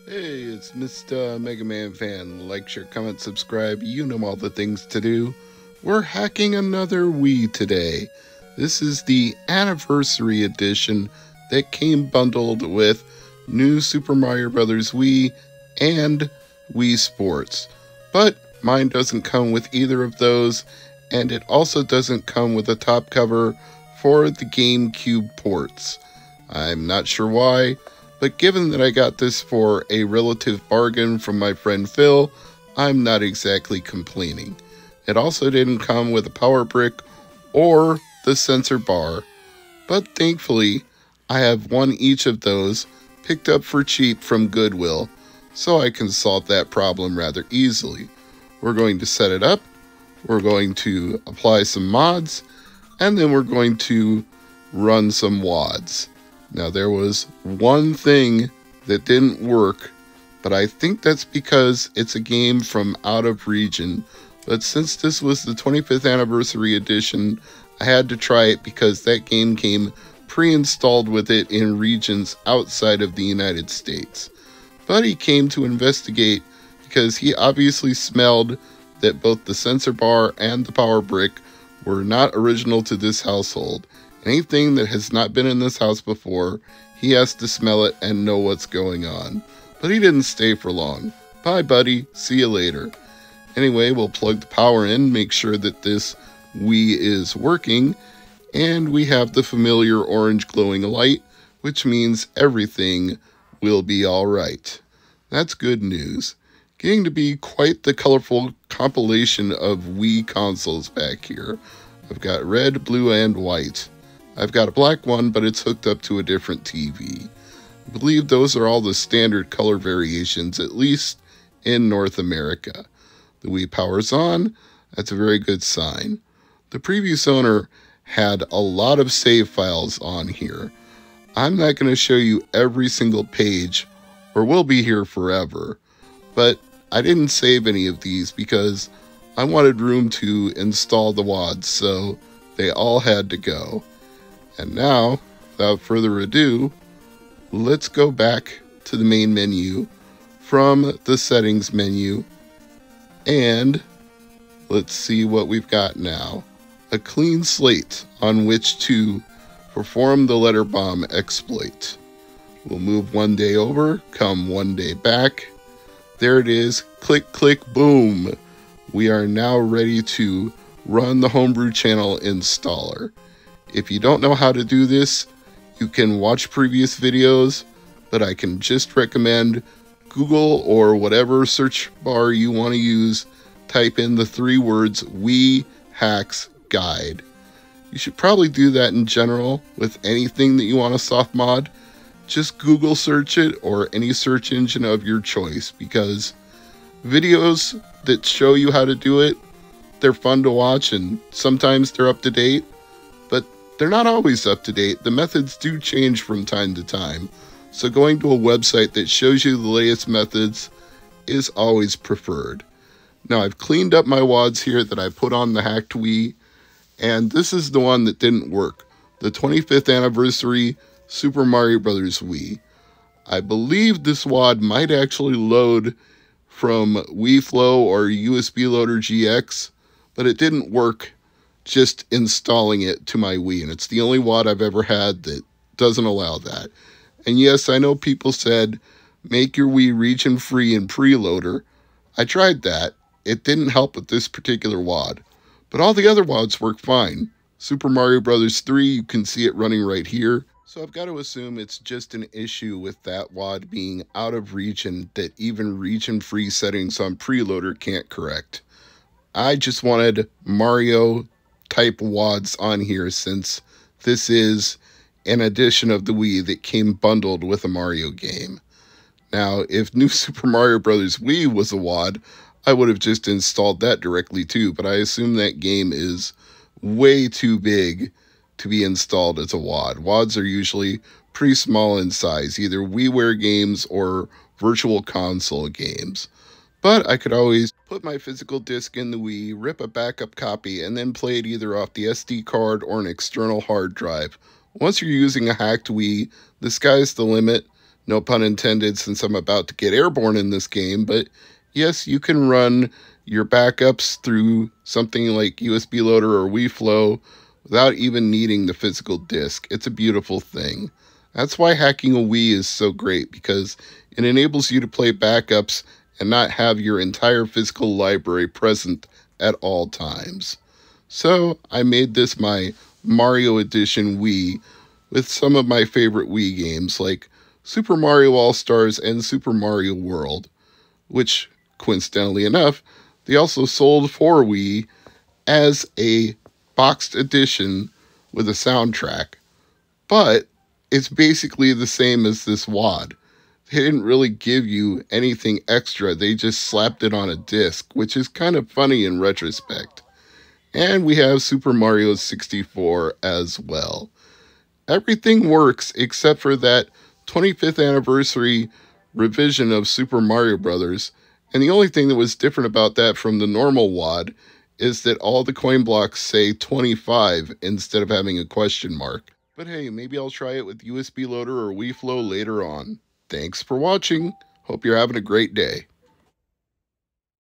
Hey, it's Mr. MegaManFan. Like, share, comment, subscribe. You know all the things to do. We're hacking another Wii today. This is the anniversary edition that came bundled with new Super Mario Bros. Wii and Wii Sports. But mine doesn't come with either of those, and it also doesn't come with a top cover for the GameCube ports. I'm not sure why, but given that I got this for a relative bargain from my friend Phil, I'm not exactly complaining. It also didn't come with a power brick or the sensor bar, but thankfully I have one each of those picked up for cheap from Goodwill, so I can solve that problem rather easily. We're going to set it up, we're going to apply some mods, and then we're going to run some WADs. Now, there was one thing that didn't work, but I think that's because it's a game from out of region. But since this was the 25th anniversary edition, I had to try it because that game came pre-installed with it in regions outside of the United States. But he came to investigate because he obviously smelled that both the sensor bar and the power brick were not original to this household. Anything that has not been in this house before, he has to smell it and know what's going on. But he didn't stay for long. Bye, buddy. See you later. Anyway, we'll plug the power in, make sure that this Wii is working, and we have the familiar orange glowing light, which means everything will be alright. That's good news. Getting to be quite the colorful compilation of Wii consoles back here. I've got red, blue, and white. I've got a black one, but it's hooked up to a different TV. I believe those are all the standard color variations, at least in North America. The Wii power's on. That's a very good sign. The previous owner had a lot of save files on here. I'm not going to show you every single page, or we'll be here forever. But I didn't save any of these because I wanted room to install the WADs, so they all had to go. And now, without further ado, let's go back to the main menu from the settings menu, and let's see what we've got now. A clean slate on which to perform the letter bomb exploit. We'll move one day over, come one day back. There it is, click, click, boom. We are now ready to run the homebrew channel installer. If you don't know how to do this, you can watch previous videos, but I can just recommend Google or whatever search bar you want to use, type in the 3 words Wii Hacks Guide. You should probably do that in general with anything that you want to soft mod. Just Google search it or any search engine of your choice, because videos that show you how to do it, they're fun to watch and sometimes they're up to date. They're not always up to date. The methods do change from time to time. So going to a website that shows you the latest methods is always preferred. Now I've cleaned up my WADs here that I put on the hacked Wii, and this is the one that didn't work. The 25th anniversary Super Mario Bros. Wii. I believe this WAD might actually load from WiiFlow or USB Loader GX, but it didn't work just installing it to my Wii, and it's the only WAD I've ever had that doesn't allow that. And yes, I know people said, make your Wii region-free and preloader. I tried that. It didn't help with this particular WAD, but all the other WADs work fine. Super Mario Bros. 3, you can see it running right here. So I've got to assume it's just an issue with that WAD being out of region that even region-free settings on preloader can't correct. I just wanted Mario type WADs on here since this is an edition of the Wii that came bundled with a Mario game. Now, if New Super Mario Bros. Wii was a WAD, I would have just installed that directly too, but I assume that game is way too big to be installed as a WAD. WADs are usually pretty small in size, either WiiWare games or virtual console games. But I could always put my physical disc in the Wii, rip a backup copy, and then play it either off the SD card or an external hard drive. Once you're using a hacked Wii, the sky's the limit. No pun intended, since I'm about to get airborne in this game, but yes, you can run your backups through something like USB Loader or WeFlow without even needing the physical disk. It's a beautiful thing. That's why hacking a Wii is so great, because it enables you to play backups and not have your entire physical library present at all times. So I made this my Mario Edition Wii with some of my favorite Wii games like Super Mario All-Stars and Super Mario World, which, coincidentally enough, they also sold for Wii as a boxed edition with a soundtrack. But it's basically the same as this WAD. They didn't really give you anything extra. They just slapped it on a disc, which is kind of funny in retrospect. And we have Super Mario 64 as well. Everything works except for that 25th anniversary revision of Super Mario Bros. And the only thing that was different about that from the normal WAD is that all the coin blocks say 25 instead of having a question mark. But hey, maybe I'll try it with USB Loader or WeFlow later on. Thanks for watching. Hope you're having a great day.